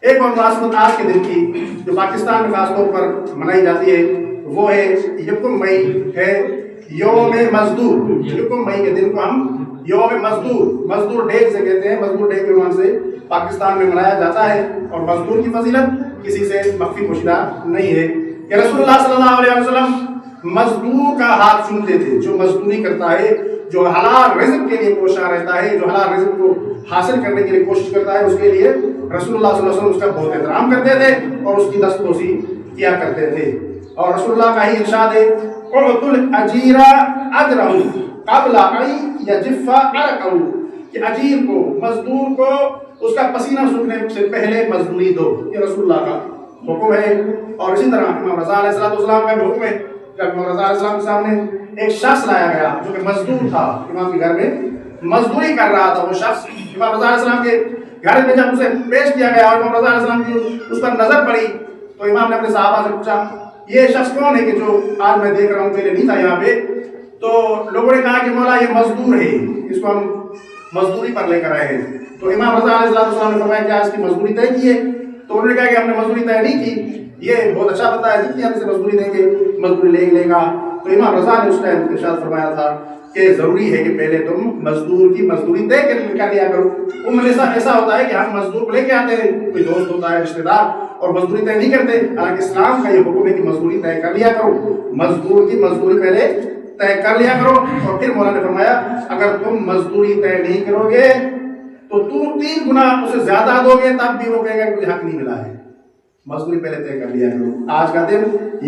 ایک اور مناسبت آج کے دن کی جو پاکستان میں خاص طور پر منائی جاتی ہے وہ ہے یکم مئی ہے یوم مزدور. یکم مئی کے دن کو ہم یوم مزدور ڈے سے کہتے ہیں. مزدور ڈے کے عنوان سے پاکستان میں منایا جاتا ہے اور مزدور کی فضیلت کسی سے مخفی پوشیدہ نہیں ہے کہ رسول اللہ صلی اللہ علیہ وسلم مزدور کا ہاتھ چومتے تھے. جو مزدوری کرتا ہے، جو حلال رزق کے لیے کوشاں رہتا ہے، جو حلال رزق کو حاصل کرنے کے لیے کوشش کرتا ہے، اس کے لیے رسول اللہ صلی اللہ علیہ وسلم اس کا بہت احترام کرتے تھے اور اس کی دستبوسی کیا کرتے تھے. اور رسول اللہ کا ہی ارشاد ہے اعطوا الاجیر اجرہ قبل ان یجف عرقہ کہ اجیر کو، مزدور کو اس کا پسینہ سوکھنے سے پہلے مزدوری دو. یہ رسول اللہ کا حکم ہے. اور اسی طرح امام رضا علیہ السلام کا بھی حکم ہے. جب امام رضا علیہ السلام کے سامنے ایک شخص لایا گیا جو کہ مزدور تھا، امام کے گھر میں مزدوری کر رہا تھا، وہ شخص امام رضا علیہ السلام کے گھر میں جب اسے پیش کیا گیا اور امام رضا علیہ السلام کی اس پر نظر پڑی تو امام نے اپنے صحابہ سے پوچھا یہ شخص کون ہے کہ جو آج میں دیکھ رہا ہوں، پہلے نہیں تھا یہاں پہ. تو لوگوں نے کہا کہ مولا یہ مزدور ہے، اس کو ہم مزدوری پر لے کر آئے ہیں. تو امام رضا علیہ السلام نے فرمایا کیا اس کی مزدوری طے کی ہے؟ تو انہوں نے کہا کہ ہم نے مزدوری طے نہیں کی، یہ بہت اچھا بندہ ہے، جتنی ہم اسے مزدوری دیں گے مزدوری لے گا. تو امام رضا نے اس ٹائم ارشاد فرمایا تھا کہ ضروری ہے کہ پہلے تم مزدور کی مزدوری طے کر لیا کرو. ایسا ہوتا ہے کہ ہم مزدور کو لے کے آتے ہیں، کوئی دوست ہوتا ہے، رشتے دار، اور مزدوری طے نہیں کرتے. حالانکہ اسلام کا یہ حکم ہے کہ مزدوری طے کر لیا کرو، مزدور کی مزدوری پہلے طے کر لیا کرو. اور پھر مولا نے فرمایا اگر تم مزدوری طے نہیں کرو گے تو تم 3 گنا اسے زیادہ دو گے تب بھی وہ کہے گا کوئی حق نہیں ملا ہے. مزدوری پہلے طے کر لیا کرو. آج کا دن